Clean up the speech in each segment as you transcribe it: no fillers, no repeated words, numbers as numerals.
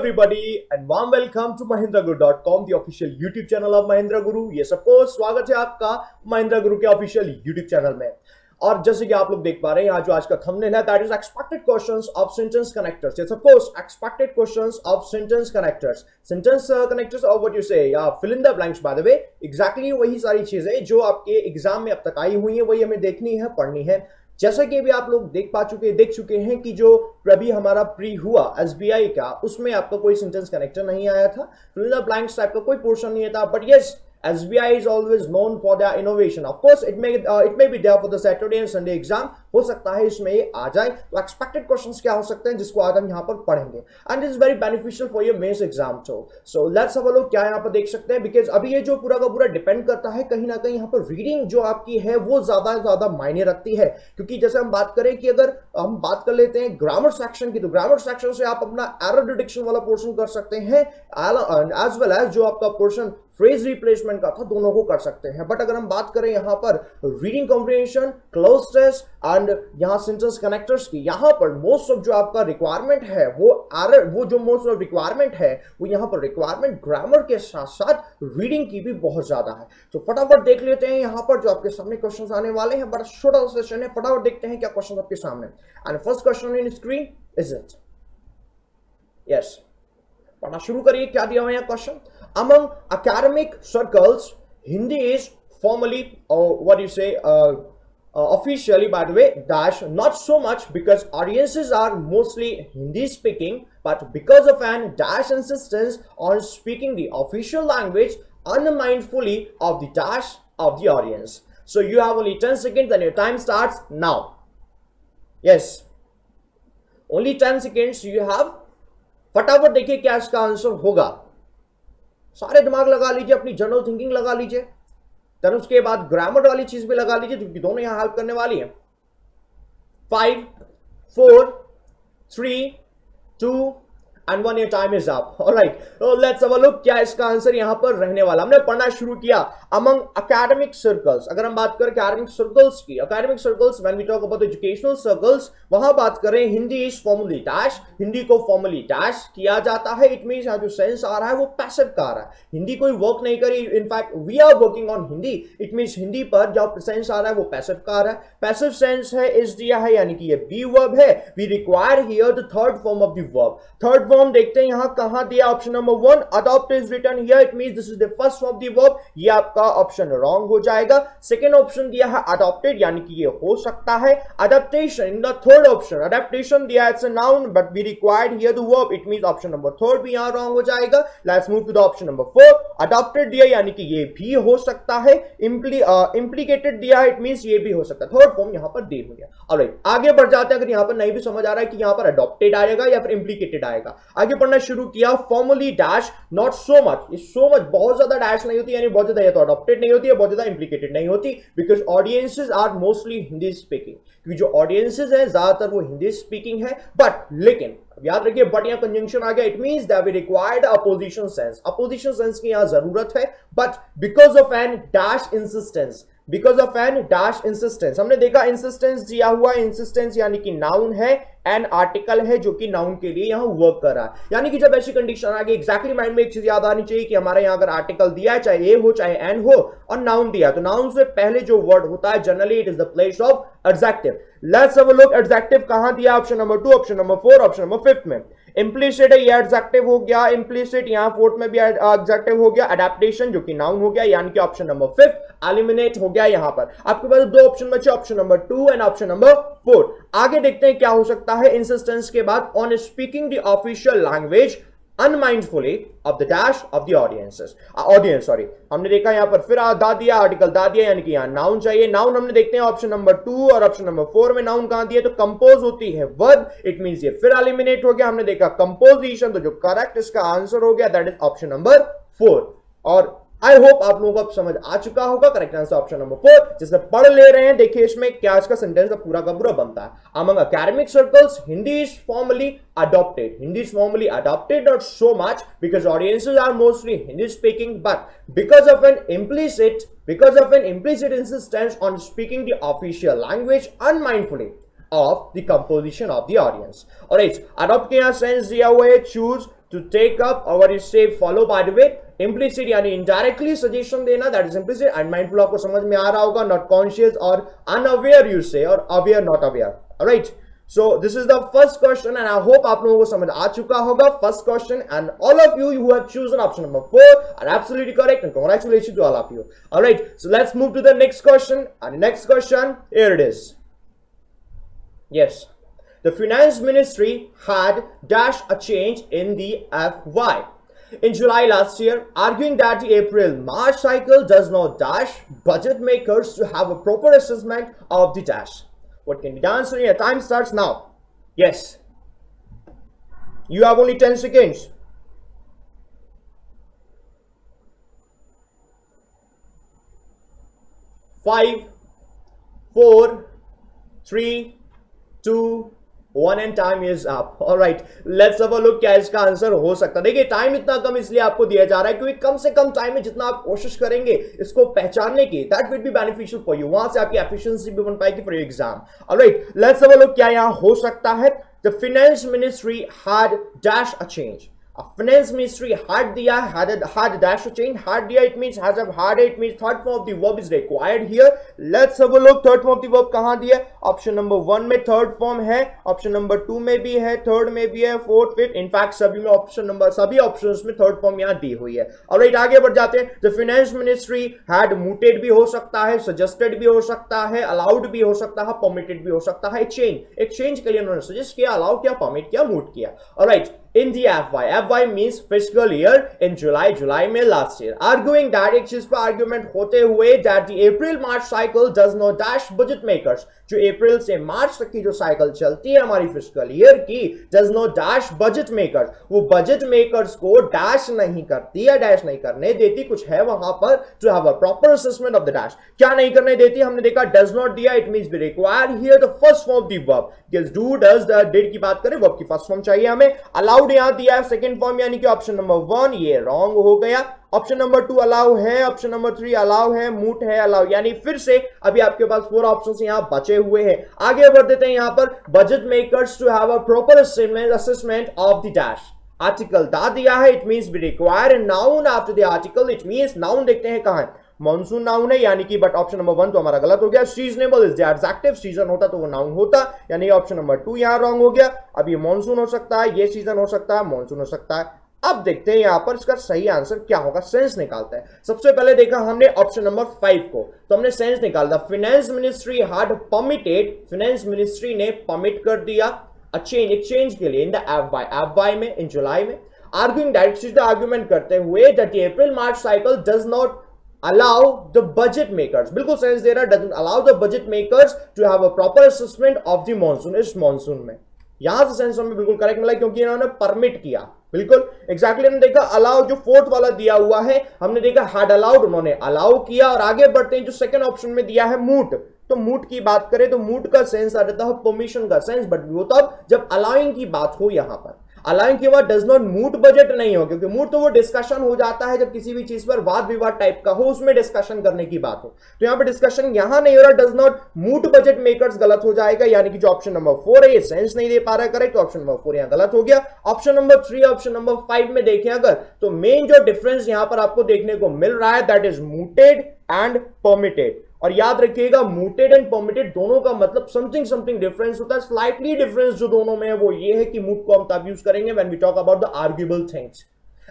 everybody and warm welcome to mahindraguru.com, the official YouTube channel of Mahindra Guru। ये सबको स्वागत है आपका महिंद्रा गुरु के ऑफिशियल YouTube चैनल में। और जैसे कि आप लोग देख पा रहे हैं यहाँ जो आज का थंबनेल है, that is expected questions of sentence connectors. Yes of course, expected questions of sentence connectors. Sentence connectors और व्हाट यू से या fill in the blanks. By the way, exactly वही सारी चीजें जो आपके एग्जाम में अब तक आई हुई हैं, वही हमें देखनी है, पढ़नी है। जैसा कि अभी आप लोग देख चुके हैं कि जो अभी हमारा प्री हुआ एसबीआई का, उसमें आपका कोई सेंटेंस कनेक्टर नहीं आया था, fill in the blanks type का कोई पोर्शन नहीं था। But yes, SBI is always known for their innovation. Of course, it may be there for the Saturday and Sunday exam. हो सकता है इसमें ये आ जाए। तो एक्सपेक्टेड क्वेश्चंस क्या हो सकते हैं जिसको आज हम यहाँ पर पढ़ेंगे, and is very beneficial for your mains exam too. So let's have a look क्या यहाँ पर देख सकते हैं, बिकॉज अभी ये जो पूरा का पूरा डिपेंड करता है कहीं ना कहीं यहाँ पर रीडिंग जो आपकी है वो ज्यादा मायने रखती है। क्योंकि जैसे हम बात करें कि अगर हम बात कर लेते हैं ग्रामर सेक्शन की, तो ग्रामर सेक्शन से आप अपना एरर डिटेक्शन वाला पोर्शन कर सकते हैं, एज वेल एज जो आपका पोर्शन फ्रेज रिप्लेसमेंट का था, दोनों को कर सकते हैं। बट अगर हम बात करें यहाँ पर reading comprehension, cloze test and यहाँ सेंटेंस कनेक्टर्स की, यहाँ पर मोस्ट ऑफ जो आपका रिक्वायरमेंट है वो जो मोस्ट ऑफ रिक्वायरमेंट है वो यहाँ पर रिक्वायरमेंट ग्रामर के साथ साथ रीडिंग की भी बहुत ज्यादा है। तो फटाफट देख लेते हैं यहाँ पर जो आपके सामने क्वेश्चंस आने वाले हैं। बड़ा छोटा सा सेशन है, फटाफट देखते हैं क्या क्वेश्चन आपके सामने। And first question in screen is it. Yes, पढ़ना शुरू करिए। क्या दिया हुआ है question? Among academic circles, Hindi is formally, or what do you say, officially, by the way, dash, not so much because audiences are mostly Hindi speaking, but because of an dash insistence on speaking the official language unmindfully of the dash of the audience. So you have only 10 seconds and your time starts now. Yes, only 10 seconds you have. फटाफट देखिए क्या इसका answer होगा। सारे दिमाग लगा लीजिए, अपनी जनरल थिंकिंग लगा लीजिए, then उसके बाद ग्रामर वाली चीज भी लगा लीजिए, क्योंकि दोनों यहां हेल्प करने वाली है। 5, 4, 3, 2 and 1, your time is up. All right, so let's have a look क्या इसका आंसर यहां पर रहने वाला। हमने पढ़ना शुरू किया among academic circles। अगर हम बात करें academic circles की, academic circles when we talk about educational circles, वहां बात करें Hindi is formally dash, Hindi को formally dash किया जाता है। इट मींस यहाँ जो सेंस आ रहा है वो पैसिव का आ रहा है, हिंदी कोई वर्क नहीं करी। In fact we are working on Hindi. It means Hindi पर जो सेंस आ रहा है वो पैसिव का आ रहा है। पैसिव सेंस है इज दिया है, यानी कि ये बी वर्ब है। We require here the third form of the verb. Third form देखते हैं यहां कहां दिया, option number 1 adopt is written here. It means this is the first form of the verb. ये आपका ऑप्शन रॉन्ग हो जाएगा। सेकंड ऑप्शन दिया है अडॉप्टेड, यानी कि ये हो सकता है। Adaptation in the third option, adaptation दिया है it's a noun but we required here the verb. It means option number 3 भी यहां रॉन्ग हो जाएगा। Let's move to the option number 4। Adopted दिया यानी कि ये भी हो सकता है। इम्प्लीकेटेड दिया है, इट मींस ये भी हो सकता है। थर्ड फॉर्म यहां पर दी हुई है। ऑलराइट, आगे बढ़ जाते हैं। अगर यहां पर नहीं भी समझ आ रहा है कि यहां पर अडॉप्टेड आएगा या फिर इम्प्लीकेटेड आएगा, आगे पढ़ना शुरू किया। Formally dash, not so much. ये सो मच बहुत ज्यादा डैश नहीं होती, यानी बहुत ज्यादा, या तो अडॉप्टेड नहीं होती है, बहुत ज्यादा इम्प्लीकेटेड नहीं होती, because audiences are mostly Hindi speaking. क्योंकि जो ऑडियंसेस है ज्यादातर वो हिंदी स्पीकिंग है। बट लेकिन याद रखिए, बट यहां कंजंक्शन आ गया। It means that we required opposition sense. Opposition sense की यहां जरूरत है, but because of an dash insistence, because of an dash insistence. हमने देखा इंसिस्टेंस दिया हुआ, इंसिस्टेंस यानी कि नाउन है, एन आर्टिकल है जो कि नाउन के लिए यहां वर्क कर रहा है। यानी कि जब ऐसी कंडीशन आ गई, एग्जैक्टली माइंड में एक चीज याद आनी चाहिए कि हमारे यहां अगर आर्टिकल दिया है, चाहे ए हो चाहे एन हो, और नाउन दिया, तो नाउन से पहले जो वर्ड होता है generally it is the place of adjective. Let's have a look adjective कहां दिया, option number 2, option number 4, option number 5 में। इम्प्लीसिट है, ये एडजेक्टिव हो गया। इम्प्लीसिट यहां 4th में भी एडजेक्टिव हो गया। अडैप्टेशन जो कि नाउन हो गया, यानी कि ऑप्शन नंबर 5 एलिमिनेट हो गया। यहां पर आपके पास 2 ऑप्शन बचे, option number 2 and option number 4। आगे देखते हैं क्या हो सकता है इंसिस्टेंस के बाद। On speaking the official language unmindfully of the dash of the audience, sorry। हमने देखा यहां पर फिर दा दिया, आर्टिकल दा दिया, यानी कि यहां नाउन चाहिए। नाउन हमने देखते हैं ऑप्शन नंबर 2 और ऑप्शन नंबर 4 में नाउन कहां दिया, तो कंपोज होती है वर्ब। इट मींस ये फिर एलिमिनेट हो गया। हमने देखा कंपोजिशन, तो जो करेक्ट इसका आंसर हो गया दैट इज ऑप्शन नंबर 4। और आई होप आप लोगों को अब समझ आ चुका होगा। Correct answer option number 4। जिससे पढ़ ले रहे हैं, देखिए इसमें क्या इसका सेंटेंस पूरा का पूरा बनता है। Among academic circles, Hindi is formally adopted. Hindi is formally adopted, not so much because audiences are mostly Hindi speaking, but because of an implicit insistence on speaking the official language unmindfully of the composition of the audience. Alright, adopt के यहाँ sense दिया हुआ है choose, to take up or what you say follow by the way. Implicit यानी indirectly suggestion देना, that is implicit. And mindful आपको समझ में आ रहा होगा, not conscious or unaware you say, or aware not aware. Alright, so this is the first question and I hope आप लोगों को समझ आ चुका होगा first question, and all of you who have chosen option number 4 are absolutely correct and congratulations to all of you. Alright, so let's move to the next question, and the next question, here it is. Yes. The finance ministry had dashed a change in the FY in July last year, arguing that the April-March cycle does not dash budget makers to have a proper assessment of the dash. What can be the answer? Your time starts now. Yes. You have only 10 seconds. 5, 4, 3, 2, 1 and time is up. All right, let's have a look क्या इसका answer हो सकता है. देखिए time इतना कम इसलिए आपको दिया जा रहा है क्योंकि कम से कम टाइम में जितना आप कोशिश करेंगे इसको पहचानने की, that will be beneficial for you. वहां से आपकी एफिशिएंसी भी बन पाएगी for your exam. Alright, let's have a look क्या यहां हो सकता है. The finance ministry had dash a change. Finance ministry had दिया, had dash a change, had दिया, it means has have had, it means third form of the verb is required here. Let's have a look third form of the verb कहां दिया. Option number 1 में third form है, option number 2 में भी है, third में भी है, फोर्थ फिफ्थ, इनफैक्ट सभी में ऑप्शन नंबर सभी ऑप्शंस में थर्ड फॉर्म यहां दी हुई है. ऑलराइट, आगे बढ़ जाते हैं. The finance ministry had mooted भी हो सकता है, सजेस्टेड भी हो सकता है, अलाउड भी हो सकता है, परमिटेड भी हो सकता है. एक चेंज के लिए उन्होंने सजेस्ट किया, अलाउ किया, परमिट किया, मूट किया. Alright, in the FY means fiscal year in July में last year, arguing that एक चीज पर argument होते हुए that the April-March cycle does not dash budget makers, जो अप्रैल से मार्च तक की जो साइकिल चलती है हमारी फिस्कल ईयर की, does not dash budget makers, वो बजट मेकर्स को डैश नहीं करती है, डैश नहीं करने देती. कुछ है वहां पर to have a proper assessment of the dash. क्या नहीं करने देती हमने देखा, does not दिया, it means we require here the first form of the verb. Yes, do, does, the, did की बात करें, verb की फर्स्ट फॉर्म चाहिए हमें. Allowed यहां दिया है सेकंड फॉर्म यानी कि ऑप्शन नंबर 1, ये रॉन्ग हो गया. ऑप्शन नंबर 2 अलाउ है, ऑप्शन नंबर 3 अलाउ है, मूट है, अलाउ, यानी फिर से अभी आपके पास 4 ऑप्शंस यहां बचे हुए हैं. आगे बढ़ देते हैं. यहां पर budget makers to have a proper assessment of the dash. Article the दिया है, it means we require noun after the article, it means noun देखते हैं कहां है, मॉनसून नाउन है यानी कि, बट ऑप्शन नंबर 1 तो हमारा गलत हो गया. Seasonable is the adjective, season होता तो वो नाउन होता, यानी ऑप्शन नंबर 2 यहां रॉन्ग हो गया. अब ये मॉनसून हो सकता है, ये सीजन हो सकता है, मॉनसून हो सकता है. अब देखते हैं यहां पर इसका सही आंसर क्या होगा, सेंस निकालते हैं. सबसे पहले देखा हमने ऑप्शन नंबर 5 को, तो हमने सेंस निकाला. Finance ministry had permitted, finance ministry ने परमिट कर दिया अ चेंज, एक चेंज के लिए इन द एफवाई में, इन जुलाई में. आर्ग्यूइंग दैट, सीधा आर्गुमेंट करते हुए that the April March cycle does not allow the budget makers, बिल्कुल सेंस दे रहा है, doesn't allow the budget makers to have a proper assessment of the monsoon, इस monsoon में. यहां से सेंस हमें बिल्कुल करेक्ट मिला क्योंकि इन्होंने परमिट किया, बिल्कुल एग्जैक्टली. हमने देखा अलाउ, जो फोर्थ वाला दिया हुआ है हमने देखा हैड अलाउड, उन्होंने अलाउ किया. और आगे बढ़ते हैं, जो सेकंड ऑप्शन में दिया है मूट, तो मूट की बात करें तो मूट का सेंस आ जाता है परमिशन का सेंस, बट वो तब जब अलाउइंग की बात हो. यहां पर अलाउइंग के बाद डज नॉट मूट बजट नहीं हो, क्योंकि मूट तो वो डिस्कशन हो जाता है जब किसी भी चीज पर वाद विवाद टाइप का हो, उसमें डिस्कशन करने की बात हो. तो यहां पर डिस्कशन यहां नहीं हो रहा, does not moot budget makers गलत हो जाएगा, यानी कि जो ऑप्शन नंबर 4 है ये सेंस नहीं दे पा रहा है करेक्ट, तो ऑप्शन नंबर 4 यहां गलत हो गया. ऑप्शन नंबर 3, ऑप्शन नंबर 5 में देखें अगर, तो मेन जो डिफरेंस यहां पर आपको देखने को मिल रहा है that is mooted and permitted. और याद रखिएगा मूटेड एंड परमिटेड दोनों का मतलब समथिंग डिफरेंस होता है. स्लाइटली डिफरेंस जो दोनों में है वो ये है कि मूट को हम तब यूज करेंगे when we talk about the arguable things.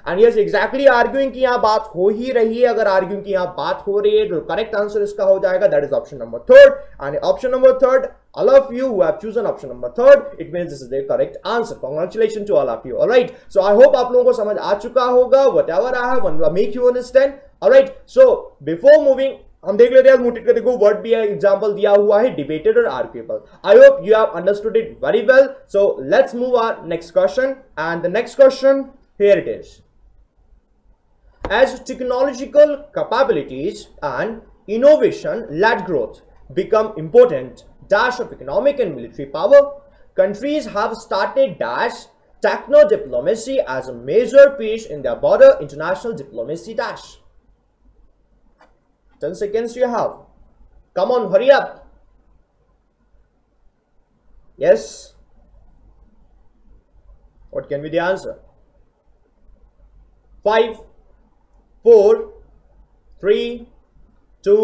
And yes exactly arguing की यहां बात हो ही रही है. अगर आर्ग्यूइंग की यहां बात हो रही है तो करेक्ट आंसर इसका हो जाएगा that is option number 3. And option number 3, all of you who have chosen option number 3, it means this is the correct answer. Congratulations to all of you. All right, so I hope आप लोगों को समझ आ चुका होगा. whatever I have make you understand. All right, so before moving हम देख लेते हैं मूटेड का. देखो वर्ड भी है, एग्जांपल दिया हुआ है डिबेटेड और arguable. I hope you have understood it very well. So let's move on next question. And the next question here it is. As technological capabilities and innovation led growth become important dash of economic and military power, countries have started dash techno diplomacy as a major piece in their broader international diplomacy dash. 10 seconds you have. Come on, hurry up. Yes. What can be the answer? 5 4 3 2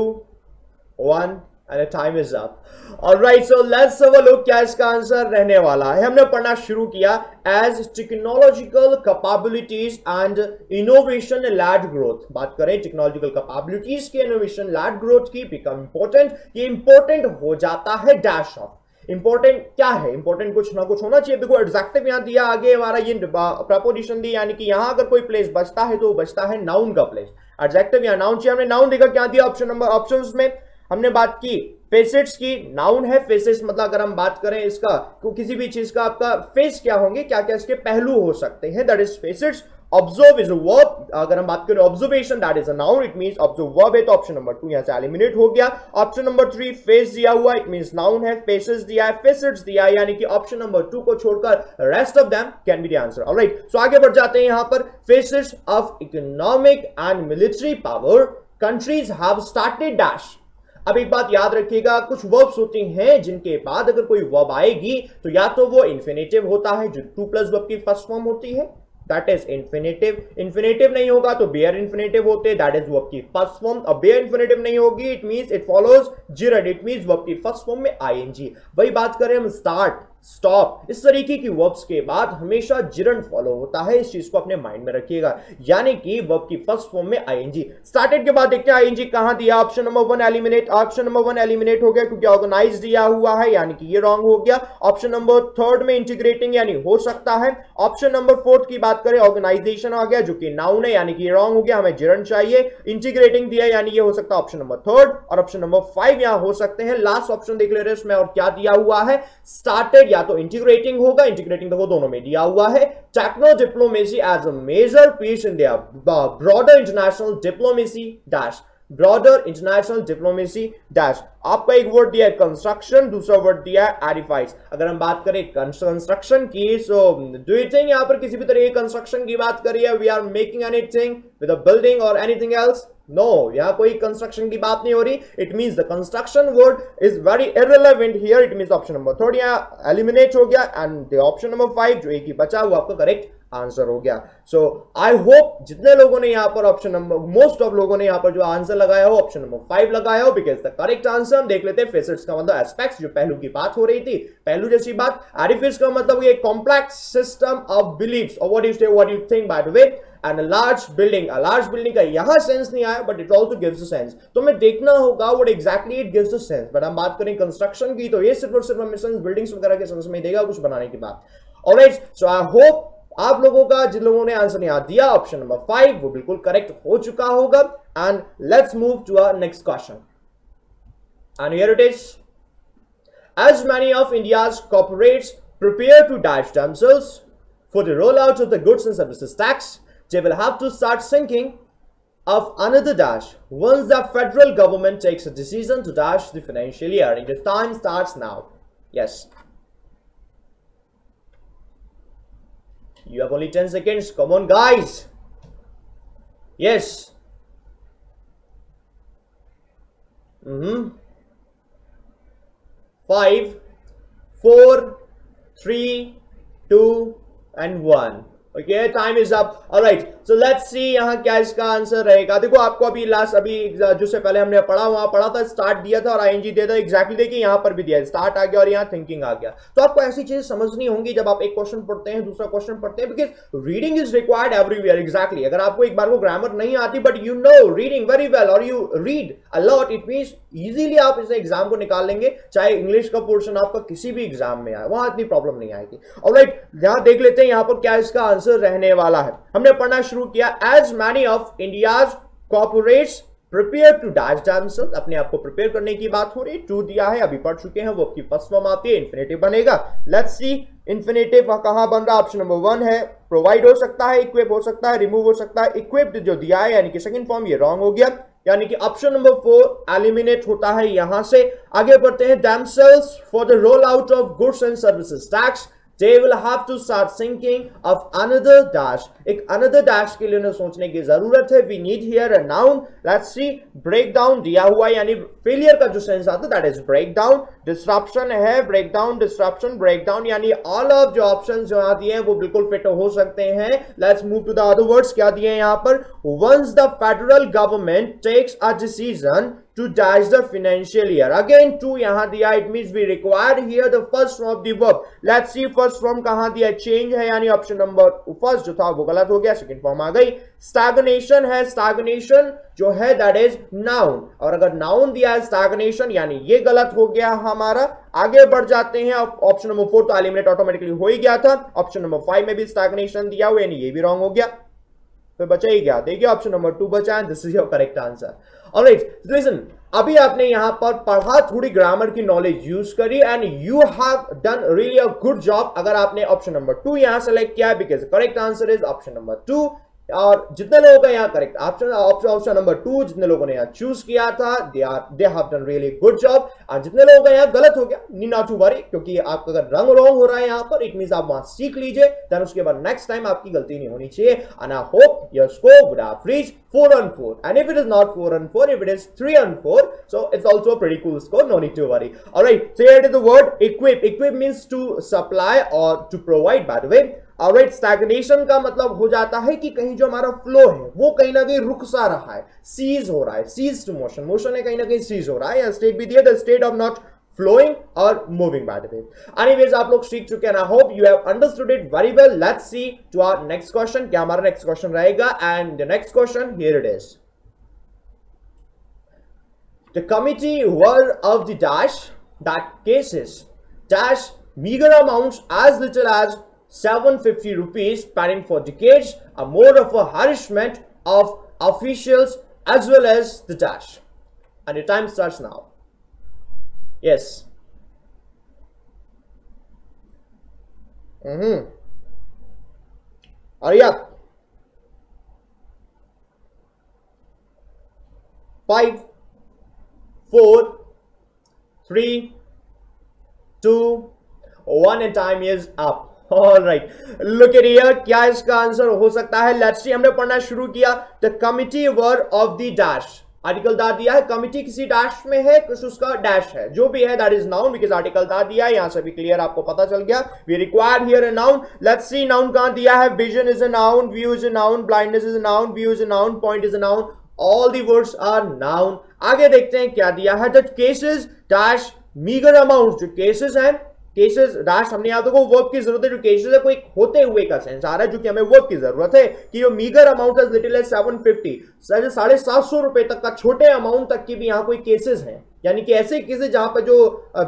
1 and the time is up. Alright, so let's have a look क्या इसका answer रहने वाला है। हमने पढ़ना शुरू किया as technological capabilities and innovation led growth। बात करें technological capabilities की, innovation led growth की, become important, ये important हो जाता है dash of। इंपॉर्टेंट क्या है? इंपॉर्टेंट कुछ ना कुछ होना चाहिए। देखो एडजेक्टिव यहां दिया, आगे हमारा ये प्रपोजिशन दी, यानी कि यहां अगर कोई प्लेस बचता है तो बचता है नाउन का प्लेस। एडजेक्टिव यहां नाउन चाहिए। हमने नाउन देखा क्या दिया ऑप्शंस में हमने बात की फेसेट्स की। नाउन है फेसेट्स, मतलब अगर हम बात करें इसका तो किसी भी चीज का आपका फेस क्या होंगे, क्या क्या इसके पहलू हो सकते हैं, that is facets. Observe is a verb, अगर हम बात करें observation that is a noun, it means observe verb है, तो ऑप्शन नंबर 2 यहां से एलिमिनेट हो गया। ऑप्शन नंबर 3 फेस दिया हुआ, इट मींस नाउन है, फेसेस दिया है, फेसेट्स दिया है, यानी कि ऑप्शन नंबर 2 को छोड़कर rest of them can be the answer. Alright, so आगे बढ़ जाते हैं। यहां पर faces of economic and military power countries have started dash. अब एक बात याद रखिएगा, कुछ वर्ब्स होते हैं जिनके बाद अगर कोई वर्ब आएगी तो या तो वो इंफिनिटिव होता है जो 2 प्लस वर्ब की फर्स्ट फॉर्म होती है, दैट इज इंफिनिटिव। इंफिनिटिव नहीं होगा तो बेयर इंफिनिटिव होते, दैट इज वर्ब की फर्स्ट फॉर्म। अब बेयर इंफिनिटिव नहीं होगी, it means it follows gerund, it means verb की फर्स्ट फॉर्म में आईएनजी। वही बात करें हम स्टार्ट, स्टॉप, इस तरीके की वर्ब्स के बाद हमेशा जिरंड फॉलो होता है, इस चीज को अपने माइंड में रखिएगा, यानी कि वर्ब की फर्स्ट फॉर्म में आईएनजी। स्टार्टेड के बाद देखते हैं आईएनजी कहां दिया। Option number 1 eliminate, option number 1 eliminate हो गया क्योंकि ऑर्गेनाइज दिया हुआ है, यानी कि ये रॉन्ग हो गया। ऑप्शन नंबर 3 में इंटीग्रेटिंग यानी हो सकता है। ऑप्शन नंबर 4 की बात करें ऑर्गेनाइजेशन आ गया जो कि नाउन है, यानी कि ये रॉन्ग हो गया, हमें जिरंड चाहिए। इंटीग्रेटिंग दिया यानी ये हो सकता है ऑप्शन नंबर 3 और ऑप्शन नंबर 5 यहां हो सकते हैं। लास्ट ऑप्शन देख ले रहे हैं इसमें, और क्या दिया हुआ है, स्टार्टेड या तो इंटीग्रेटिंग होगा, इंटीग्रेटिंग देखो दोनों में दिया हुआ है। Techno diplomacy as a major piece in the broader international diplomacy dash, broader international diplomacy dash. आपका एक वर्ड दिया है कंस्ट्रक्शन, दूसरा वर्ड दिया है एडिफाइज। अगर हम बात करें कंस्ट्रक्शन की, सो डू यू थिंक यहां पर किसी भी तरह की कंस्ट्रक्शन की बात करिए, we are making anything with a building और एनीथिंग एल्स? नो, यहां कोई कंस्ट्रक्शन की बात नहीं हो रही। It means the construction word is very irrelevant here, it means option number 3 यहां एलिमिनेट हो गया एंड द ऑप्शन नंबर 5 जो एक ही बचा हुआ आपका करेक्ट आंसर हो गया। सो आई होप जितने लोगों ने यहां पर ऑप्शन नंबर, मोस्ट ऑफ लोगों ने यहां पर जो आंसर लगाया हो ऑप्शन नंबर 5 लगाया हो, बिकॉज द करेक्ट आंसर हम देख लेते हैं फेसेट्स का मतलब एस्पेक्ट्स, जो पहलू की बात हो रही थी, पहलू जैसी बात। एडिफिस का मतलब ये कॉम्प्लेक्स सिस्टम ऑफ बिलीफ्स, और what you think by the way. And large building का यहां सेंस नहीं आया, but it also gives a sense, तो हमें देखना होगा what exactly it gives a sense. But हम बात करें कंस्ट्रक्शन की तो ये सिर्फ और सिर्फ हमें सेंस बिल्डिंग्स वगैरह के सेंस में देगा, कुछ बनाने की बात। ऑलराइट, सो आई होप आप लोगों का, जिन लोगों ने आंसर यहां दिया ऑप्शन नंबर 5 वो बिल्कुल करेक्ट हो चुका होगा। And let's move to our next question, and here it is. As many of India's corporates prepare to dash themselves for the rollout of the goods and services tax, they will have to start thinking of another dash once the federal government takes a decision to dash the financial year. And the time starts now. Yes. You have only 10 seconds. Come on, guys. Yes. 5, 4, 3, 2 and 1. Okay, time is up. All right, so let's see यहाँ क्या इसका answer रहेगा। देखो आपको अभी last, अभी जो से पहले हमने पढ़ा, वहां पढ़ा था स्टार्ट दिया था और आईएनजी दिया था, एग्जैक्टली देखिए यहाँ पर भी दिया है, स्टार्ट आ गया और यहाँ थिंकिंग आ गया। तो आपको ऐसी चीजें समझनी होंगी जब आप एक क्वेश्चन पढ़ते हैं, दूसरा क्वेश्चन पढ़ते हैं, because reading is required everywhere. Exactly, अगर आपको एक बार को ग्रामर नहीं आती but you know reading very well और you read a lot, it means easily आप इसे एग्जाम को निकाल लेंगे, चाहे इंग्लिश का पोर्शन आपका किसी भी एग्जाम में आए, वहां इतनी प्रॉब्लम नहीं आएगी। ऑलराइट, यहां देख लेते हैं यहाँ पर क्या इसका आंसर रहने वाला है। हमने पढ़ना शुरू किया, as many of India's corporates prepare to dash themselves, अपने आप को प्रिपेयर करने की बात हो रही। टू दिया है, अभी पढ़ चुके हैं, वो आपकी फर्स्ट फॉर्म आती है, इंफिनिटिव बनेगा। लेट्स सी इंफिनिटिव कहां बन रहा है। ऑप्शन नंबर 1 है, प्रोवाइड हो सकता है, इक्विप हो सकता है, रिमूव हो सकता है। इक्विप्ड जो दिया है यानी कि सेकंड फॉर्म, ये रॉन्ग हो गया, यानी कि ऑप्शन नंबर 4 एलिमिनेट होता है यहां से। आगे बढ़ते हैं, themselves for the rollout of goods and services tax, they will have to start thinking of another dash. एक another dash के लिए उन्हें सोचने की जरूरत है. We need here a noun. Let's see. breakdown दिया हुआ यानी फेलियर का जो सेंस आता है that is breakdown. disruption है breakdown, disruption, breakdown यानी all of जो ऑप्शंस जो यहाँ दिए हैं वो बिल्कुल फिट हो सकते हैं. Let's move to the other words. क्या दिए हैं यहाँ पर? Once the federal government takes a decision to dash the financial year. Again to यहाँ दिया, it means we require here the first form of the verb. Let's see first form कहाँ दिया, change है यानी ऑप्शन नंबर फर्स्ट जो था वो गलत हो गया, सेकंड फॉर्म आ गई. stagnation है, stagnation जो है that is noun, और अगर noun दिया है stagnation यानी ये गलत हो गया हमारा. आगे बढ़ जाते हैं. ऑप्शन नंबर 4 तो एलिमिनेट ऑटोमेटिकली हो ही गया था. ऑप्शन नंबर 5 में भी stagnation दिया हुआ यानी ये भी रॉन्ग हो गया. तो बचा ही क्या, देखिए ऑप्शन नंबर 2 बचा है. This is your correct answer. Alright, listen, अभी आपने यहां पर पढ़ा, थोड़ी ग्रामर की नॉलेज यूज करी and you have done really a good job अगर आपने ऑप्शन नंबर 2 यहां सेलेक्ट किया, because correct answer is option number 2. और जितने लोगों का यहाँ करेक्ट ऑप्शन नंबर 2 जितने लोगों ने यहाँ चूज किया था, they have done really good job. और जितने लोगों का यहाँ गलत हो गया, नीड नॉट टू वरी, क्योंकि आपका अगर रंग रॉन्ग हो रहा है यहाँ पर, इट मींस आप वहां सीख लीजिए, देन उसके बाद नेक्स्ट टाइम आपकी गलती नहीं होनी चाहिए. And I hope your score would have reached 4 on 4, and if it is not 4 on 4, if it is 3 on 4, so it's also a pretty cool score, no need to worry. All right, so here is the word equip. Equip means to supply or to provide, by the way. Alright, stagnation का मतलब हो जाता है कि कहीं जो हमारा flow है वो कहीं ना कहीं रुक सा रहा है, सीज हो रहा है, सीज टू मोशन, मोशन है कहीं ना कहीं सीज हो रहा है. या स्टेट भी दिया, the state of not flowing or moving, by the way. Anyways, आप लोग सीख चुके हैं. I hope you have understood it very well. Let's see to our next question. क्या हमारा next question रहेगा? And the next question, here it is. The committee were of the dash that cases dash meager amounts as little as 750 rupees spanning for decades, a mode of a harassment of officials as well as the dash. And your time starts now. Yes. Hurry up. 5, 4, 3, 2, 1 and time is up. All right. Look at here. क्या इसका answer हो सकता है? Let's see. हमने पढ़ना शुरू किया. The committee were of the dash. Article the दिया है, कमिटी किसी डैश में है, कुछ उसका डैश है, जो भी है that is noun, because article the दिया है. यहां से भी क्लियर आपको पता चल गया. We require here a noun. Let's see noun कहां दिया है. Vision is a noun, view is a noun, blindness is a noun, view is a noun, point is a noun. All the words are nouns. आगे देखते हैं क्या दिया है. That cases dash meager amount. जो केसेस हैं, cases dash हमने यहां देखो वर्ब की जरूरत है. जो केसेस है कोई होते हुए का सेंस आ रहा है, जो कि हमें वर्ब की जरूरत है. कि जो meager amount as little as 750, 750 रुपए तक का छोटे अमाउंट तक की भी यहां कोई केसेस हैं, यानी कि ऐसे केसेस जहां पर जो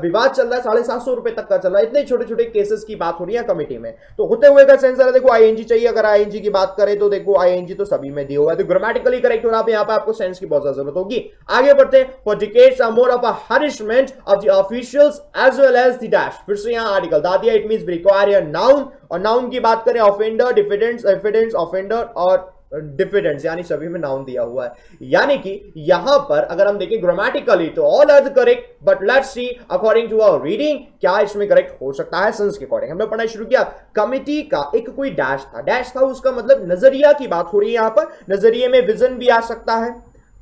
विवाद चल रहा है 750 रुपए तक का चल रहा है, इतने छोटे छोटे केसेस की बात हो रही है कमिटी में. तो होते हुए का सेंस आ रहा है. देखो आईएनजी चाहिए, अगर आईएनजी की बात करें तो देखो आईएनजी तो सभी में दिया हुआ है, तो ग्रामेटिकली करेक्ट हो रहा है. यहां पर आपको सेंस की बहुत ज्यादा जरूरत होगी. आगे बढ़ते हैं. For decades are more of a harassment of the officials as well as the dash. फिर से यहां आर्टिकल दा दिया. It means require a noun, और नाउन की बात करें ऑफेंडर, डिफिडेंट्स, एफिडेंट्स, ऑफेंडर और डिफिडेंट्स, यानी सभी में नाउन दिया हुआ है. यानी कि यहां पर अगर हम देखें ग्रामेटिकली तो all are correct, but let's see according to our reading क्या इसमें करेक्ट हो सकता है. सेंस के अकॉर्डिंग हमने पढ़ना शुरू किया. कमिटी का एक कोई डैश था. डैश था उसका मतलब नजरिया की बात हो रही है. यहां पर नजरिए में विजन भी आ सकता है,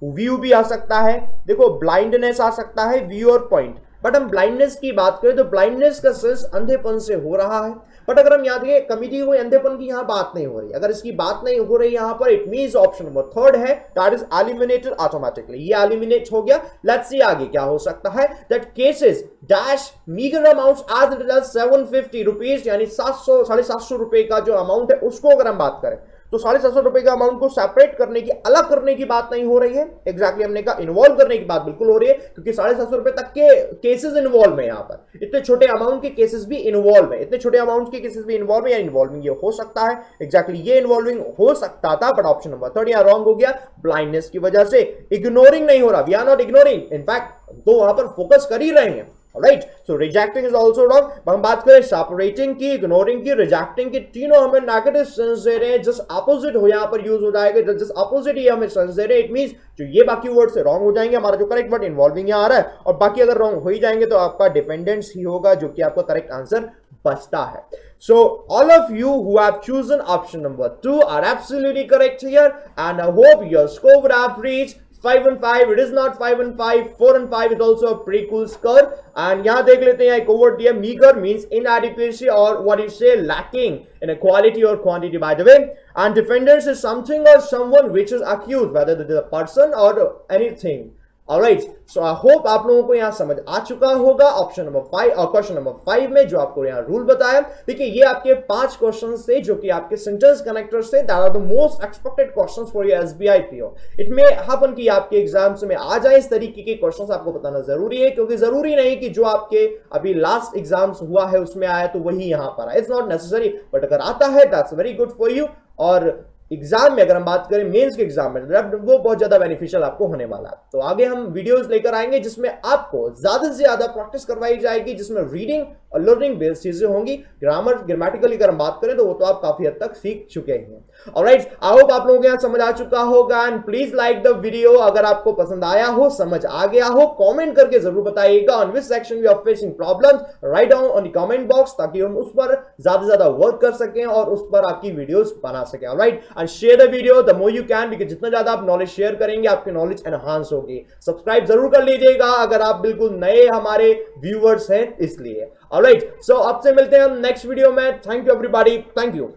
व्यू भी आ सकता है, देखो ब्लाइंडनेस आ सकता है, व्यू और पॉइंट. बट हम ब्लाइंडनेस की बात करें तो ब्लाइंडनेस का सेंस अंधेपन से हो रहा है. बट अगर हम याद करें कमिटी को अंधेपन की यहां बात नहीं हो रही. अगर इसकी बात नहीं हो रही यहां पर, इट मींस ऑप्शन नंबर 3 है, दैट इज एलिमिनेटेड ऑटोमेटिकली. ये एलिमिनेट हो गया. लेट्स सी आगे क्या हो सकता है. That cases dash meager amounts as little as 750 rupees, यानी 700 750 रुपए का जो अमाउंट है उसको अगर हम बात करें तो 750 रुपए का अमाउंट को सेपरेट करने की, अलग करने की बात नहीं हो रही है. एग्जैक्टली हमने कहा इन्वॉल्व करने की बात बिल्कुल हो रही है, क्योंकि 750 रुपए तक के केसेस इन्वॉल्व है. यहां पर इतने छोटे अमाउंट के केसेस भी इन्वॉल्व है, इतने छोटे अमाउंट के केसेस भी इन्वॉल्व है, या इन्वॉल्विंग ये हो सकता है. एग्जैक्टली ये इन्वॉल्विंग हो सकता था, बट ऑप्शन नंबर 3 यहां रॉन्ग हो गया. ब्लाइंडनेस की वजह से इग्नोरिंग नहीं हो रहा. We are not ignoring, in fact तो वहां पर फोकस कर ही रहे हैं. Right, so rejecting is also wrong. हम बात करें सेपरेटिंग की, इग्नोरिंग की, रिजेक्टिंग की, तीनों हमें नेगेटिव सेंस दे रहे हैं. जस्ट अपोजिट हो यहां पर यूज हो जाएगा. जस्ट अपोजिट ही हमें सेंस दे रहे हैं. इट मींस जो ये बाकी वर्ड से रॉन्ग हो जाएंगे, हमारा जो करेक्ट वर्ड इन्वॉल्विंग यहां आ रहा है, और बाकी अगर रॉन्ग हो ही जाएंगे तो आपका डिपेंडेंस ही होगा, जो कि आपका करेक्ट आंसर बचता है. So all of you who have chosen option number 2 are absolutely correct here, and I hope your score would have reached 5 and 5. It is not 5 and 5. 4 and 5 is also a pretty cool score. And यहाँ देख लेते हैं एक word दिया, meager means inadequacy or what you say lacking in a quality or quantity, by the way. And defenders is something or someone which is accused, whether it is a person or anything. Alright, so I hope आप लोगों को यहाँ समझ आ चुका होगा option number 5 और question number 5 में जो आपको यहाँ रूल बताया। देखिए ये आपके 5 क्वेश्चन थे जो कि आपके सेंटेंस कनेक्टर से, that are the most expected questions for your SBI PO. It may happen कि आपके एग्जाम्स में आ जाए इस तरीके के क्वेश्चंस, आपको बताना जरूरी है, क्योंकि जरूरी नहीं कि जो आपके अभी लास्ट एग्जाम्स हुआ है उसमें आया तो वही यहाँ पर आए, इट्स नॉट नेसेसरी, बट अगर आता है that's very good for you. और एग्जाम में अगर हम बात करें मेंस के एग्जाम में, वो बहुत ज्यादा बेनिफिशियल आपको होने वाला है। तो आगे हम वीडियोस लेकर आएंगे जिसमें आपको ज्यादा से ज्यादा प्रैक्टिस करवाई जाएगी, जिसमें रीडिंग और लर्निंग बेस्ड चीजें होंगी। ग्रामर ग्रामेटिकली अगर हम बात करें तो वो तो आप काफी हद तक सीख चुके हैं। ऑलराइट, आई होप आप लोगों को यहाँ समझ आ चुका होगा, and please like the video अगर आपको पसंद आया हो, समझ आ गया हो। कमेंट करके जरूर बताइएगा on which section you are facing problems, write down on the comment box, ताकि हम उस पर ज्यादा से ज्यादा वर्क कर सकें और उस पर आपकी वीडियोस बना सकें। Alright, and share the video the more you can, because जितना ज्यादा आप नॉलेज शेयर करेंगे आपकी नॉलेज एनहांस होगी। सब्सक्राइब जरूर कर लीजिएगा अगर आप बिल्कुल नए हमारे व्यूअर्स हैं इसलिए। ऑलराइट, सो अब से मिलते हैं हम नेक्स्ट वीडियो में। Thank you everybody, thank you.